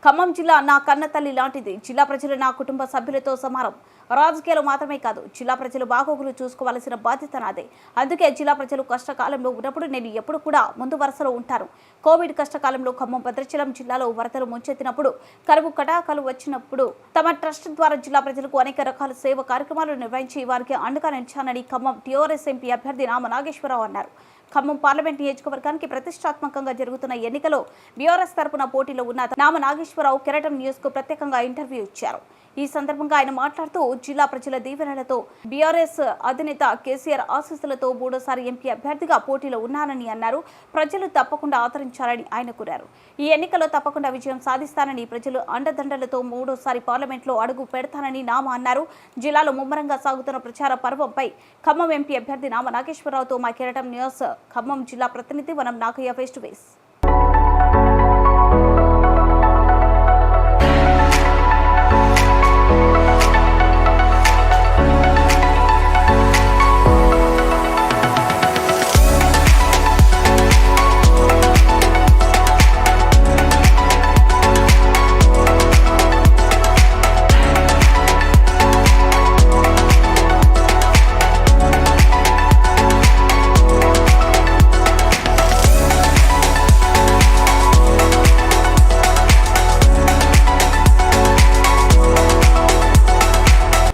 ఖమ్మం జిల్లా నా కన్నతల్లి లాంటిది. జిల్లా ప్రజలు నా కుటుంబ సభ్యులతో సమానం. రాజకీయాలు మాత్రమే కాదు, జిల్లా ప్రజలు బాగోగులు చూసుకోవాల్సిన బాధ్యత నాదే. అందుకే జిల్లా ప్రజలు కష్టకాలంలో ఉన్నప్పుడు నేను ఎప్పుడు కూడా ముందు వరుసలో ఉంటాను. కోవిడ్ కష్టకాలంలో ఖమ్మం భద్రాచలం జిల్లాలో వరదలు ముంచెత్తినప్పుడు, కరువు కటాకాలు వచ్చినప్పుడు తమ ట్రస్ట్ ద్వారా జిల్లా ప్రజలకు అనేక రకాల సేవ కార్యక్రమాలు నిర్వహించి వారికి అండగా నిలిచానని ఖమ్మం టీఆర్ఎస్ ఎంపీ అభ్యర్థి నామ నాగేశ్వరరావు అన్నారు. ఖమ్మం పార్లమెంట్ నియోజకవర్గానికి ప్రతిష్టాత్మకంగా జరుగుతున్న ఎన్నికలో బీఆర్ఎస్ తరపున పోటీలో ఉన్న నామ నాగేశ్వరరావు కెరటం న్యూస్ కు ప్రత్యేకంగా ఇంటర్వ్యూ ఇచ్చారు. ఈ సందర్భంగా ఆయన మాట్లాడుతూ జిల్లా ప్రజల దీవెనలతో బీఆర్ఎస్ అధినేత కేసీఆర్ ఆశీస్సులతో మూడోసారి ఎంపీ అభ్యర్థిగా పోటీలో ఉన్నానని అన్నారు. ప్రజలు తప్పకుండా ఆదరించాలని ఆయన కోరారు. ఈ ఎన్నికల్లో తప్పకుండా విజయం సాధిస్తానని, ప్రజలు అండదండలతో మూడోసారి పార్లమెంట్లో అడుగు పెడతానని నామ అన్నారు. జిల్లాలో ముమ్మరంగా సాగుతున్న ప్రచార పర్వంపై ఖమ్మం ఎంపీ అభ్యర్థి నామ నాగేశ్వరరావుతో మా కెరటం న్యూస్ ఖమ్మం జిల్లా ప్రతినిధి Vanam Nagaiah face to face.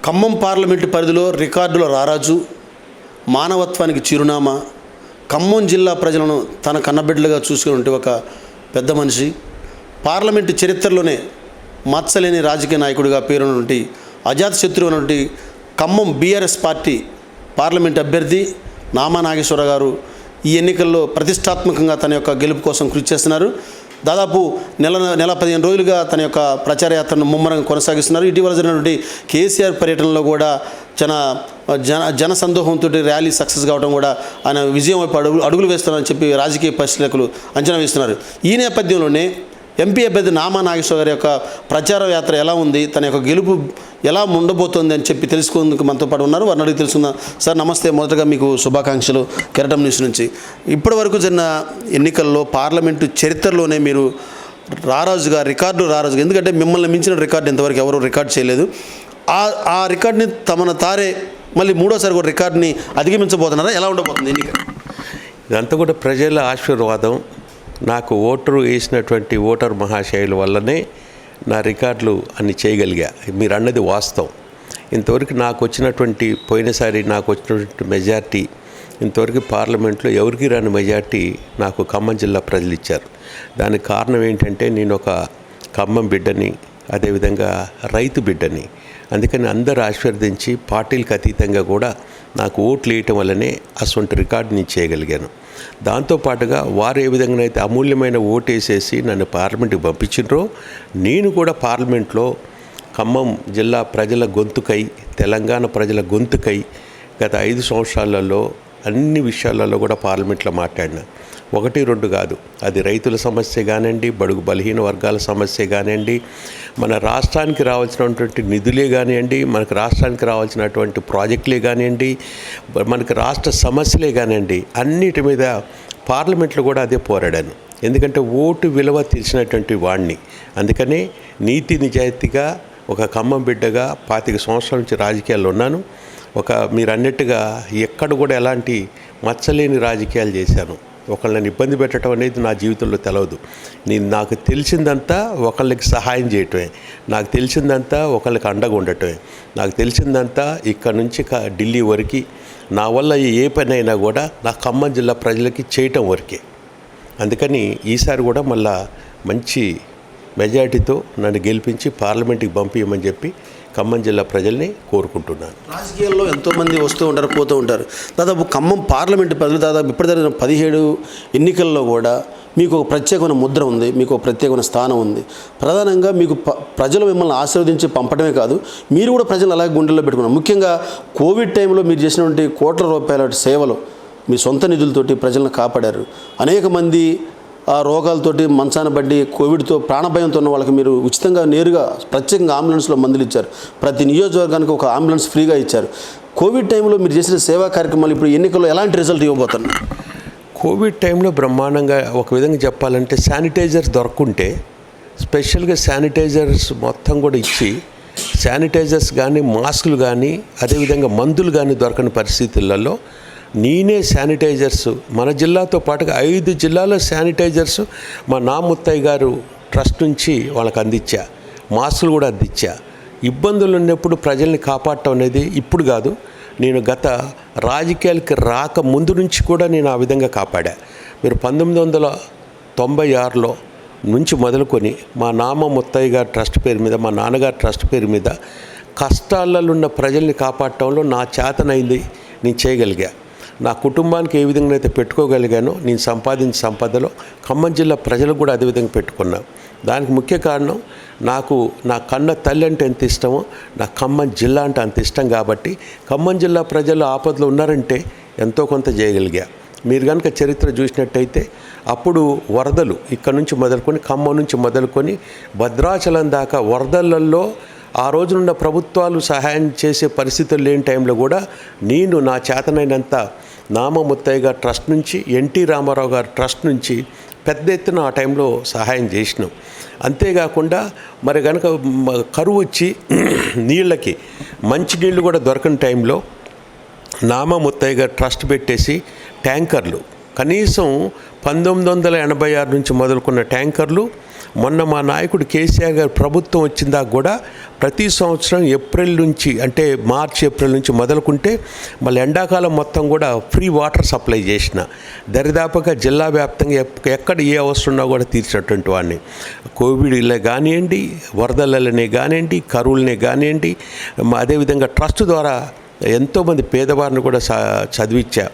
Khammam parliament పరిధిలో రికార్డుల రారాజు, మానవత్వానికి చిరునామా, ఖమ్మం జిల్లా ప్రజలను తన కన్నబిడ్డలుగా చూసుకునే ఒక పెద్ద మనిషి, పార్లమెంటు చరిత్రలోనే మచ్చలేని రాజకీయ నాయకుడిగా పేరున్నటువంటి అజాతశత్రువు అయినటువంటి ఖమ్మం బీఆర్ఎస్ పార్టీ పార్లమెంటు అభ్యర్థి నామా నాగేశ్వరరావు గారు ఈ ఎన్నికల్లో ప్రతిష్టాత్మకంగా తన యొక్క గెలుపు కోసం కృషి చేస్తున్నారు. దాదాపు నెల 15 రోజులుగా తన యొక్క ప్రచార యాత్రను ముమ్మరంగా కొనసాగిస్తున్నారు. ఇటీవల జరిగినటువంటి కేసీఆర్ పర్యటనలో కూడా జన సందోహంతో ర్యాలీ సక్సెస్ కావడం కూడా ఆయన విజయం వైపు అడుగులు వేస్తున్నారని చెప్పి రాజకీయ పరిశీలకులు అంచనా వేస్తున్నారు. ఈ నేపథ్యంలోనే ఎంపీ అభ్యర్థి నామా నాగేశ్వర గారి యొక్క ప్రచార యాత్ర ఎలా ఉంది, తన యొక్క గెలుపు ఎలా ఉండబోతోంది అని చెప్పి తెలుసుకుందుకు మనతో పాటు ఉన్నారు. వారిని అడిగి తెలుసుకుందాం. సార్ నమస్తే. మొదటగా మీకు శుభాకాంక్షలు కెరటం న్యూస్ నుంచి. ఇప్పటి వరకు జరిగిన ఎన్నికల్లో పార్లమెంటు చరిత్రలోనే మీరు రారాజుగా, రారాజుగా, ఎందుకంటే మిమ్మల్ని మించిన రికార్డు ఇంతవరకు ఎవరు రికార్డ్ చేయలేదు. ఆ రికార్డుని తమను తారే మళ్ళీ మూడోసారి కూడా రికార్డుని అధిగమించబోతున్నారా? ఎలా ఉండబోతుంది ఎన్నిక? ఇదంతా కూడా ప్రజల ఆశీర్వాదం. నాకు ఓటరు వేసినటువంటి ఓటర్ మహాశయుల వల్లనే నా రికార్డులు అన్ని చేయగలిగా. మీరు అన్నది వాస్తవం. ఇంతవరకు నాకు వచ్చినటువంటి పోయినసారి నాకు వచ్చినటువంటి మెజార్టీ ఇంతవరకు పార్లమెంట్లో ఎవరికి రాని మెజార్టీ నాకు ఖమ్మం జిల్లా ప్రజలు ఇచ్చారు. దానికి కారణం ఏంటంటే నేను ఒక ఖమ్మం బిడ్డని, అదేవిధంగా రైతు బిడ్డని. అందుకని అందరూ ఆశీర్వదించి పార్టీలకు అతీతంగా కూడా నాకు ఓట్లు వేయటం వల్లనే అటువంటి రికార్డు నేను చేయగలిగాను. దాంతోపాటుగా వారు ఏ విధంగా అయితే అమూల్యమైన ఓటు వేసేసి నన్ను పార్లమెంట్కి పంపించినరో, నేను కూడా పార్లమెంట్లో ఖమ్మం జిల్లా ప్రజల గొంతుకై, తెలంగాణ ప్రజల గొంతుకై గత 5 సంవత్సరాలలో అన్ని విషయాలలో కూడా పార్లమెంట్లో మాట్లాడినా. 1-2 కాదు. అది రైతుల సమస్య కానివ్వండి, బడుగు బలహీన వర్గాల సమస్య కానివ్వండి, మన రాష్ట్రానికి రావాల్సినటువంటి నిధులే కానివ్వండి, మనకు రాష్ట్రానికి రావాల్సినటువంటి ప్రాజెక్టులే కానివ్వండి, మనకు రాష్ట్ర సమస్యలే కానివ్వండి, అన్నిటి మీద పార్లమెంట్లో కూడా అదే పోరాడాను. ఎందుకంటే ఓటు విలువ తెలిసినటువంటి వాడిని. అందుకనే నీతి నిజాయితీగా ఒక ఖమ్మం బిడ్డగా 25 సంవత్సరాల నుంచి రాజకీయాల్లో ఉన్నాను. మీరు అన్నట్టుగా ఎక్కడ కూడా ఎలాంటి మచ్చలేని రాజకీయాలు చేశాను. ఒకళ్ళని ఇబ్బంది పెట్టడం అనేది నా జీవితంలో తెలవదు. నాకు తెలిసిందంతా ఒకళ్ళకి సహాయం చేయటమే, నాకు తెలిసిందంతా ఒకళ్ళకి అండగా ఉండటమే, నాకు తెలిసిందంతా ఇక్కడ నుంచి ఢిల్లీ వరకు నా వల్ల ఏ పని అయినా కూడా నా ఖమ్మం జిల్లా ప్రజలకి చేయటం వరకే. అందుకని ఈసారి కూడా మళ్ళా మంచి మెజారిటీతో నన్ను గెలిపించి పార్లమెంట్కి పంపించమని చెప్పి ఖమ్మం జిల్లా ప్రజల్ని కోరుకుంటున్నాను. రాజకీయాల్లో ఎంతోమంది వస్తూ ఉంటారు, పోతూ ఉంటారు. దాదాపు ఖమ్మం పార్లమెంటు ప్రజలు దాదాపు ఇప్పటి జరిగిన 17 ఎన్నికల్లో కూడా మీకు ఒక ప్రత్యేకమైన ముద్ర ఉంది, మీకు ఒక ప్రత్యేకమైన స్థానం ఉంది. ప్రధానంగా మీకు ప్రజలు మిమ్మల్ని ఆశీర్వదించి పంపడమే కాదు, మీరు కూడా ప్రజలు అలాగే గుండెల్లో పెట్టుకున్నారు. ముఖ్యంగా కోవిడ్ టైంలో మీరు చేసినటువంటి కోట్ల రూపాయల సేవలు మీ సొంత నిధులతోటి ప్రజలను కాపాడారు. అనేక మంది ఆ రోగాలతోటి మంచాన పడి కోవిడ్తో ప్రాణభయంతో ఉన్న వాళ్ళకి మీరు ఉచితంగా నేరుగా ప్రత్యేకంగా అంబులెన్స్లో మందులు ఇచ్చారు. ప్రతి నియోజకవర్గానికి ఒక అంబులెన్స్ ఫ్రీగా ఇచ్చారు. కోవిడ్ టైంలో మీరు చేసిన సేవా కార్యక్రమాలు ఇప్పుడు ఎన్నికల్లో ఎలాంటి రిజల్ట్ ఇవ్వబోతున్నారు? కోవిడ్ టైంలో బ్రహ్మాండంగా, ఒక విధంగా చెప్పాలంటే శానిటైజర్స్ దొరకుంటే స్పెషల్గా శానిటైజర్స్ మొత్తం కూడా ఇచ్చి శానిటైజర్స్ కానీ మాస్కులు కానీ అదేవిధంగా మందులు కానీ దొరకని పరిస్థితులలో నేనే శానిటైజర్స్ మన జిల్లాతో పాటుగా 5 జిల్లాలో శానిటైజర్స్ మా నాముత్తయ్య గారు ట్రస్ట్ నుంచి వాళ్ళకి అందించా, మాస్కులు కూడా అందించా. ఇబ్బందులు ఉన్నప్పుడు ప్రజల్ని కాపాడటం అనేది ఇప్పుడు కాదు, నేను గత రాజకీయాలకి రాక ముందు నుంచి కూడా నేను ఆ విధంగా కాపాడా. మీరు 1996లో నుంచి మొదలుకొని మా ముత్తయ్య గారి ట్రస్ట్ పేరు మీద, మా నాన్నగారి ట్రస్ట్ పేరు మీద కష్టాలలో ఉన్న ప్రజల్ని కాపాడటంలో నా చేతనైంది నేను చేయగలిగా. నా కుటుంబానికి ఏ విధంగా అయితే పెట్టుకోగలిగానో నేను సంపాదించిన సంపదలో ఖమ్మం జిల్లా ప్రజలకు కూడా అదేవిధంగా పెట్టుకున్నా. దానికి ముఖ్య కారణం నాకు నా కన్న తల్లి అంటే ఎంత ఇష్టమో నా ఖమ్మం జిల్లా అంటే అంత ఇష్టం కాబట్టి ఖమ్మం జిల్లా ప్రజలు ఆపదలో ఉన్నారంటే ఎంతో కొంత చేయగలిగా. మీరు కనుక చరిత్ర చూసినట్టయితే అప్పుడు వరదలు ఇక్కడ నుంచి మొదలుకొని ఖమ్మం నుంచి మొదలుకొని భద్రాచలం దాకా వరదలలో ఆ రోజునున్న ప్రభుత్వాలు సహాయం చేసే పరిస్థితులు లేని టైంలో కూడా నేను నా చేతనైనంత ముత్తయ్య గారి ట్రస్ట్ నుంచి ఎన్టీ రామారావు గారి ట్రస్ట్ నుంచి పెద్ద ఎత్తున ఆ టైంలో సహాయం చేసినాం. అంతేకాకుండా మరి కనుక కరువు వచ్చి నీళ్ళకి మంచినీళ్ళు కూడా దొరకని టైంలో ముత్తయ్య గారు ట్రస్ట్ పెట్టేసి ట్యాంకర్లు కనీసం 1986 నుంచి మొదలుకున్న ట్యాంకర్లు మొన్న మా నాయకుడు కేసీఆర్ గారు ప్రభుత్వం వచ్చిందాక కూడా ప్రతి సంవత్సరం ఏప్రిల్ నుంచి అంటే మార్చి ఏప్రిల్ నుంచి మొదలుకుంటే మళ్ళీ ఎండాకాలం మొత్తం కూడా ఫ్రీ వాటర్ సప్లై చేసిన దరిదాపుగా జిల్లా వ్యాప్తంగా ఎక్కడ ఏ అవసరం ఉన్నా కూడా తీర్చినటువంటి వాడిని. కోవిడ్లే కానివ్వండి, వరదలనే కానివ్వండి, కరువులనే కానివ్వండి, అదేవిధంగా ట్రస్ట్ ద్వారా ఎంతోమంది పేదవారిని కూడా చదివించా,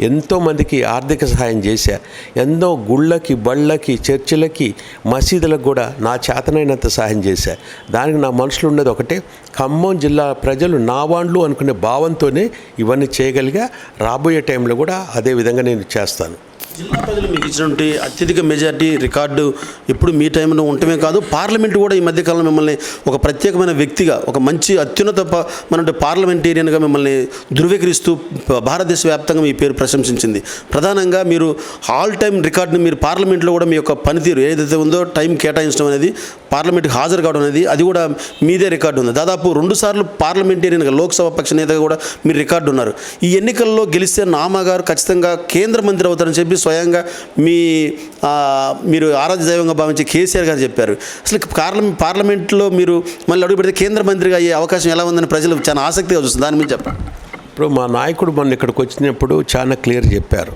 ఎంతోమందికి ఆర్థిక సహాయం చేశా, ఎన్నో గుళ్ళకి, బళ్ళకి, చర్చిలకి, మసీదులకు కూడా నా చేతనైనంత సహాయం చేశా. దానికి నా మనసులో ఉన్నది ఒకటే, ఖమ్మం జిల్లా ప్రజలు నా వాళ్ళు అనుకునే భావంతోనే ఇవన్నీ చేయగలిగా. రాబోయే టైంలో కూడా అదే విధంగా నేను చేస్తాను. జిల్లా ప్రజలు మీకు ఇచ్చినటువంటి అత్యధిక మెజార్టీ రికార్డు ఎప్పుడు మీ టైంలో ఉండటమే కాదు, పార్లమెంట్ కూడా ఈ మధ్యకాలంలో మిమ్మల్ని ఒక ప్రత్యేకమైన వ్యక్తిగా, ఒక మంచి అత్యున్నత పార్లమెంటేరియన్గా మిమ్మల్ని ధృవీకరిస్తూ భారతదేశ వ్యాప్తంగా మీ పేరు ప్రశంసించింది. ప్రధానంగా మీరు ఆల్ టైమ్ రికార్డుని మీరు పార్లమెంట్లో కూడా మీ యొక్క పనితీరు ఏదైతే ఉందో టైం కేటాయించడం అనేది, పార్లమెంట్కి హాజరు కావడం అనేది, అది కూడా మీదే రికార్డు ఉంది. దాదాపు 2 సార్లు పార్లమెంటేరియన్గా లోక్సభ పక్ష నేతగా కూడా మీరు రికార్డు ఉన్నారు. ఈ ఎన్నికల్లో గెలిస్తే నామగారు ఖచ్చితంగా కేంద్ర మంత్రి అవుతారని చెప్పి స్వయంగా మీరు ఆరాధ్య దైవంగా భావించే కేసీఆర్ గారు చెప్పారు. అసలు పార్లమెంట్లో మీరు మళ్ళీ అడుగు పెడితే కేంద్ర మంత్రిగా అయ్యే అవకాశం ఎలా ఉందని ప్రజలు చాలా ఆసక్తిగా చూస్తుంది. దాని మీద చెప్పండి. ఇప్పుడు మా నాయకుడు మొన్న ఇక్కడికి వచ్చినప్పుడు చాలా క్లియర్ చెప్పారు.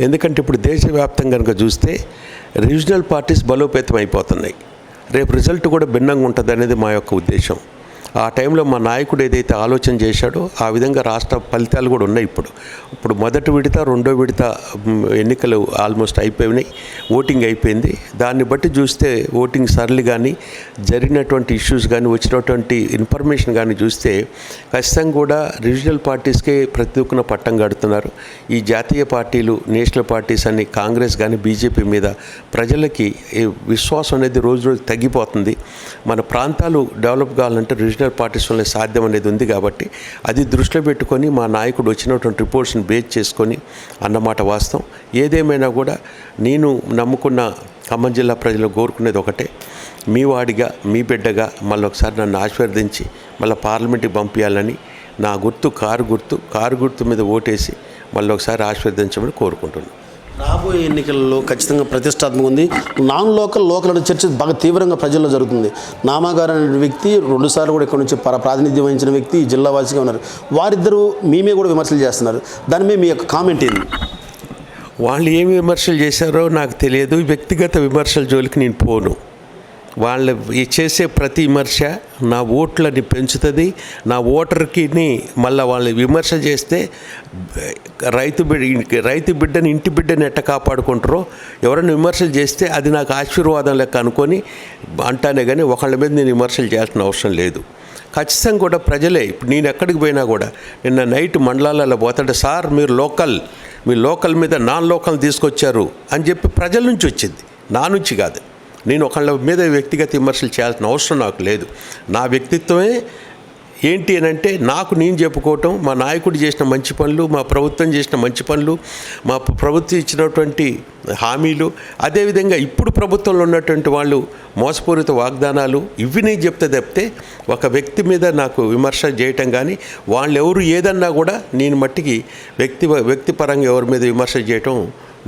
ఎందుకంటే ఇప్పుడు దేశవ్యాప్తంగా కనుక చూస్తే రీజనల్ పార్టీస్ బలోపేతం అయిపోతున్నాయి. రేపు రిజల్ట్ కూడా భిన్నంగా ఉంటుంది అనేది మా యొక్క ఉద్దేశం. ఆ టైంలో మా నాయకుడు ఏదైతే ఆలోచన చేశాడో ఆ విధంగా రాష్ట్ర ఫలితాలు కూడా ఉన్నాయి. ఇప్పుడు మొదటి విడత, రెండో విడత ఎన్నికలు ఆల్మోస్ట్ అయిపోయినాయి, ఓటింగ్ అయిపోయింది. దాన్ని బట్టి చూస్తే ఓటింగ్ సరళి కానీ, జరిగినటువంటి ఇష్యూస్ కానీ, వచ్చినటువంటి ఇన్ఫర్మేషన్ కానీ చూస్తే ఖచ్చితంగా కూడా రీజనల్ పార్టీస్కే ప్రతి ఒక్కన పట్టం కడుతున్నారు. ఈ జాతీయ పార్టీలు, నేషనల్ పార్టీస్ అన్ని కాంగ్రెస్ కానీ బీజేపీ మీద ప్రజలకి విశ్వాసం అనేది రోజు రోజు తగ్గిపోతుంది. మన ప్రాంతాలు డెవలప్ కావాలంటే రీజనల్ పార్టీస్ వల్ల సాధ్యం అనేది ఉంది. కాబట్టి అది దృష్టిలో పెట్టుకొని మా నాయకుడు వచ్చినటువంటి రిపోర్ట్స్ని బేస్ చేసుకొని అన్నమాట వాస్తవం. ఏదేమైనా కూడా నేను నమ్ముకున్న ఖమ్మం జిల్లా ప్రజలు కోరుకునేది ఒకటే, మీ వాడిగా, మీ బిడ్డగా మళ్ళీ ఒకసారి నన్ను ఆశీర్వదించి మళ్ళీ పార్లమెంట్కి పంపించాలని, నా గుర్తు కారు గుర్తు మీద ఓటేసి మళ్ళీ ఒకసారి ఆశీర్వదించమని కోరుకుంటున్నాను. రాబోయే ఎన్నికల్లో ఖచ్చితంగా ప్రతిష్టాత్మక ఉంది. నాన్ లోకల్ అనే చర్చ బాగా తీవ్రంగా ప్రజల్లో జరుగుతుంది. నామగారు అనే వ్యక్తి 2 సార్లు కూడా ఇక్కడ నుంచి ప్రాతినిధ్యం వహించిన వ్యక్తి, ఈ జిల్లా వాసిగా ఉన్నారు. వారిద్దరూ మీమే కూడా విమర్శలు చేస్తున్నారు. దాని మీద మీ యొక్క కామెంట్ ఏంటి? వాళ్ళు ఏమి విమర్శలు చేశారో నాకు తెలియదు. వ్యక్తిగత విమర్శల జోలికి నేను పోను. వాళ్ళు చేసే ప్రతి విమర్శ నా ఓట్లని పెంచుతుంది. నా ఓటర్కి మళ్ళీ వాళ్ళు విమర్శ చేస్తే రైతు బిడ్డని, ఇంటి బిడ్డని ఎట్ట కాపాడుకుంటారో, ఎవరైనా విమర్శలు చేస్తే అది నాకు ఆశీర్వాదం లెక్క అనుకొని అంటానే కానీ ఒకళ్ళ మీద నేను విమర్శలు చేయాల్సిన అవసరం లేదు. ఖచ్చితంగా కూడా ప్రజలే. ఇప్పుడు నేను ఎక్కడికి పోయినా కూడా, నిన్న నైట్ మండలాలలో పోతాడు, సార్ మీరు మీ లోకల్ మీద నాన్ లోకల్ తీసుకొచ్చారు అని చెప్పి ప్రజల నుంచి వచ్చింది, నా నుంచి కాదు. నేను ఒకళ్ళ మీద వ్యక్తిగత విమర్శలు చేయాల్సిన అవసరం నాకు లేదు. నా వ్యక్తిత్వమే ఏంటి అని అంటే నాకు నేను చెప్పుకోవటం, మా నాయకుడు చేసిన మంచి పనులు, మా ప్రభుత్వం చేసిన మంచి పనులు, మా ప్రభుత్వం ఇచ్చినటువంటి హామీలు, అదేవిధంగా ఇప్పుడు ప్రభుత్వంలో ఉన్నటువంటి వాళ్ళు మోసపూరిత వాగ్దానాలు, ఇవి నేను చెప్తే తప్పితే ఒక వ్యక్తి మీద నాకు విమర్శ చేయటం కానీ, వాళ్ళు ఎవరు ఏదన్నా కూడా నేను మట్టికి వ్యక్తిపరంగా ఎవరి మీద విమర్శ చేయటం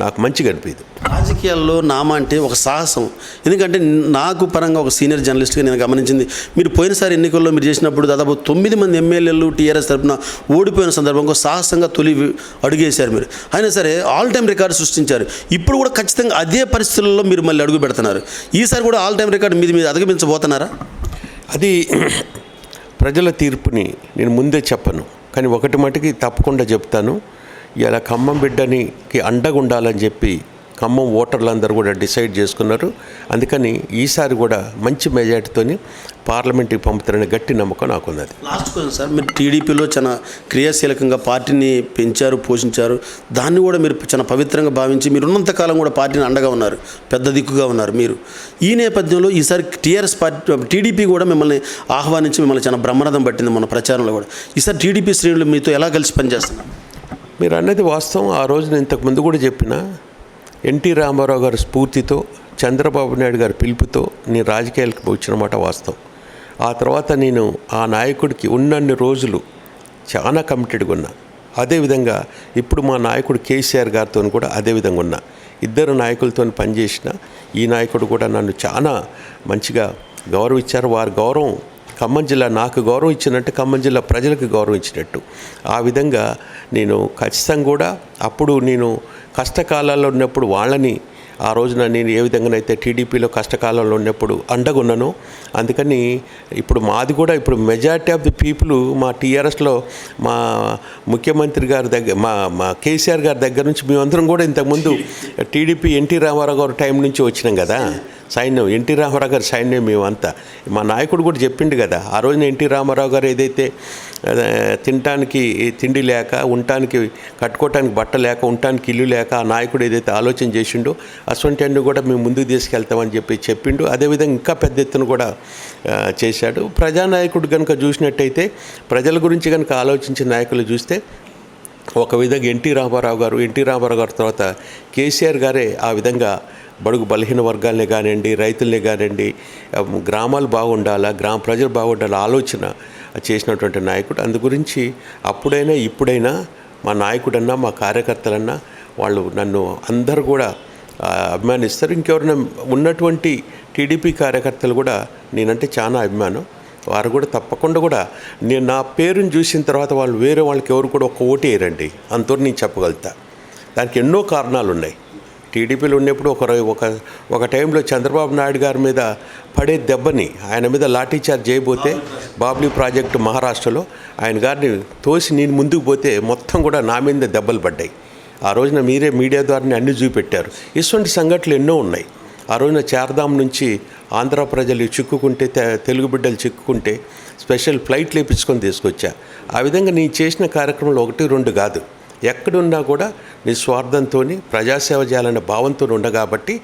నాకు మంచిగా అనిపించదు. రాజకీయాల్లో నామ అంటే ఒక సాహసం. ఎందుకంటే నాకు పరంగా ఒక సీనియర్ జర్నలిస్ట్గా నేను గమనించింది, మీరు పోయినసారి ఎన్నికల్లో మీరు చేసినప్పుడు దాదాపు 9 మంది ఎమ్మెల్యేలు టీఆర్ఎస్ తరఫున ఓడిపోయిన సందర్భంగా సాహసంగా తొలి అడుగేశారు మీరు. అయినా సరే ఆల్ టైమ్ రికార్డు సృష్టించారు. ఇప్పుడు కూడా ఖచ్చితంగా అదే పరిస్థితుల్లో మీరు మళ్ళీ అడుగు పెడుతున్నారు. ఈసారి కూడా ఆల్ టైమ్ రికార్డు మీరు అధిగమించబోతున్నారా? అది ప్రజల తీర్పుని నేను ముందే చెప్పను, కానీ ఒకటి మటుకి తప్పకుండా చెప్తాను. ఇలా ఖమ్మం బిడ్డనికి అండగా ఉండాలని చెప్పి ఖమ్మం ఓటర్లందరూ కూడా డిసైడ్ చేసుకున్నారు. అందుకని ఈసారి కూడా మంచి మెజార్టీతోని పార్లమెంట్కి పంపుతారనే గట్టి నమ్మకం నాకున్నది. లాస్ట్ క్వశ్చన్ సార్, మీరు టీడీపీలో చాలా క్రియాశీలకంగా పార్టీని పెంచారు, పోషించారు. దాన్ని కూడా మీరు చాలా పవిత్రంగా భావించి మీరు ఉన్నంతకాలం కూడా పార్టీని అండగా ఉన్నారు, పెద్ద దిక్కుగా ఉన్నారు మీరు. ఈ నేపథ్యంలో ఈసారి టీడీపీ కూడా మిమ్మల్ని ఆహ్వానించి మిమ్మల్ని చాలా బ్రహ్మరథం పట్టింది మన ప్రచారంలో కూడా. ఈసారి టీడీపీ శ్రేణులు మీతో ఎలా కలిసి పనిచేస్తున్నారు? మీరు అన్నది వాస్తవం. ఆ రోజు నేను ఇంతకుముందు కూడా చెప్పిన, ఎన్టీ రామారావు గారి స్ఫూర్తితో, చంద్రబాబు నాయుడు గారి పిలుపుతో నేను రాజకీయాలకు వచ్చిన మాట వాస్తవం. ఆ తర్వాత నేను ఆ నాయకుడికి ఉన్నన్ని రోజులు చాలా కమిటెడ్గా ఉన్నా. అదేవిధంగా ఇప్పుడు మా నాయకుడు కేసీఆర్ గారితో కూడా అదేవిధంగా ఉన్నా. ఇద్దరు నాయకులతో పనిచేసిన ఈ నాయకుడు కూడా నన్ను చాలా మంచిగా గౌరవించారు. వారి గౌరవం ఖమ్మం జిల్లా నాకు గౌరవం ఇచ్చినట్టు ఖమ్మం జిల్లా ప్రజలకు గౌరవం ఇచ్చినట్టు. ఆ విధంగా నేను ఖచ్చితంగా కూడా అప్పుడు నేను కష్టకాలాల్లో ఉన్నప్పుడు వాళ్ళని, ఆ రోజున నేను ఏ విధంగానైతే టీడీపీలో కష్టకాలంలో ఉన్నప్పుడు అండగున్నానో, అందుకని ఇప్పుడు మాది కూడా ఇప్పుడు మెజారిటీ ఆఫ్ ది పీపుల్ మా టీఆర్ఎస్లో మా ముఖ్యమంత్రి గారి దగ్గర మా కేసీఆర్ గారి దగ్గర నుంచి మేమందరం కూడా ఇంతకుముందు టీడీపీ ఎన్టీ రామారావు గారి టైం నుంచి వచ్చినాం కదా. సైన్యం ఎన్టీ రామారావు గారి సైన్యం మేమంతా. మా నాయకుడు కూడా చెప్పిండు కదా, ఆ రోజున ఎన్టీ రామారావు గారు ఏదైతే తినటానికి తిండి లేక, ఉండటానికి కట్టుకోవటానికి బట్ట లేక, ఉండటానికి ఇల్లు లేక ఆ నాయకుడు ఏదైతే ఆలోచన చేసిండో అటువంటి అన్ని కూడా మేము ముందుకు తీసుకెళ్తామని చెప్పిండు. అదేవిధంగా ఇంకా పెద్ద ఎత్తున కూడా చేశాడు. ప్రజానాయకుడు కనుక చూసినట్టయితే, ప్రజల గురించి కనుక ఆలోచించిన నాయకులు చూస్తే ఒక విధంగా ఎన్టీ రామారావు గారు తర్వాత కేసీఆర్ గారే ఆ విధంగా బడుగు బలహీన వర్గాలనే కానివ్వండి, రైతులనే కానివ్వండి, గ్రామాలు బాగుండాలా, ప్రజలు బాగుండాలా ఆలోచన చేసినటువంటి నాయకుడు. అందు గురించి అప్పుడైనా ఇప్పుడైనా మా నాయకుడన్నా మా కార్యకర్తలన్నా వాళ్ళు నన్ను అందరూ కూడా అభిమానిస్తారు. ఇంకెవరైనా ఉన్నటువంటి టీడీపీ కార్యకర్తలు కూడా నేనంటే చాలా అభిమానం. వారు కూడా తప్పకుండా కూడా నేను నా పేరుని చూసిన తర్వాత వాళ్ళు వేరే వాళ్ళకి ఎవరు కూడా ఒక ఓటు వేయరండి, అంతవరకు నేను చెప్పగలుగుతా. దానికి ఎన్నో కారణాలు ఉన్నాయి. టీడీపీలో ఉన్నప్పుడు ఒక టైంలో చంద్రబాబు నాయుడు గారి మీద పడే దెబ్బని, ఆయన మీద లాఠీచార్జ్ చేయబోతే బాబ్లీ ప్రాజెక్టు మహారాష్ట్రలో ఆయన గారిని తోసి నేను ముందుకు పోతే మొత్తం కూడా నా మీద దెబ్బలు పడ్డాయి. ఆ రోజున మీరే మీడియా ద్వారానే అన్ని చూపెట్టారు. ఇటువంటి సంఘటనలు ఎన్నో ఉన్నాయి. ఆ రోజున చార్ధాం నుంచి ఆంధ్ర ప్రజలు చిక్కుకుంటే, తెలుగు బిడ్డలు చిక్కుకుంటే స్పెషల్ ఫ్లైట్లు వేయించుకొని తీసుకొచ్చా. ఆ విధంగా నేను చేసిన కార్యక్రమాలు 1, 2 కాదు, ఎక్కడున్నా కూడా నిస్వార్థంతో ప్రజాసేవ చేయాలనే భావంతో ఉండ కాబట్టి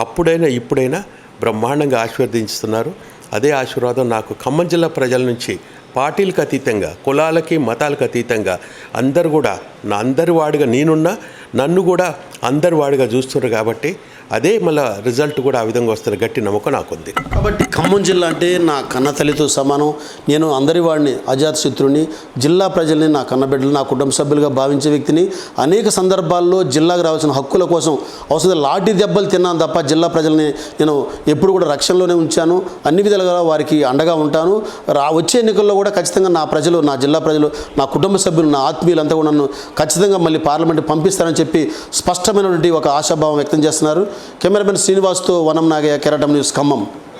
అప్పుడైనా ఇప్పుడైనా బ్రహ్మాండంగా ఆశీర్వదించుతున్నారు. అదే ఆశీర్వాదం నాకు ఖమ్మం జిల్లా ప్రజల నుంచి పార్టీలకు అతీతంగా, కులాలకి మతాలకు అతీతంగా అందరు కూడా అందరి వాడిగా నేనున్నా, నన్ను కూడా అందరి వాడిగా చూస్తున్నారు. కాబట్టి అదే మళ్ళీ రిజల్ట్ కూడా ఆ విధంగా వస్తున్న గట్టి నమ్మకం నాకుంది. కాబట్టి ఖమ్మం జిల్లా అంటే నా కన్న తల్లితో సమానం. నేను అందరి వాడిని, అజాతశత్రుని, జిల్లా ప్రజల్ని నా కన్నబిడ్డలు, నా కుటుంబ సభ్యులుగా భావించే వ్యక్తిని. అనేక సందర్భాల్లో జిల్లాకు రావాల్సిన హక్కుల కోసం అవసరం లాఠీ దెబ్బలు తిన్నాను తప్ప జిల్లా ప్రజల్ని నేను ఎప్పుడు కూడా రక్షణలోనే ఉంచాను. అన్ని విధాలుగా వారికి అండగా ఉంటాను. వచ్చే ఎన్నికల్లో కూడా ఖచ్చితంగా నా ప్రజలు, నా జిల్లా ప్రజలు, నా కుటుంబ సభ్యులు, నా ఆత్మీయులంతా కూడా నన్ను ఖచ్చితంగా మళ్ళీ పార్లమెంట్ పంపిస్తారని చెప్పి స్పష్టమైనటువంటి ఒక ఆశాభావం వ్యక్తం చేస్తున్నారు. కెమెరామెన్ శ్రీనివాస్తో వనం నాగయ్య, కెరటం న్యూస్, ఖమ్మం.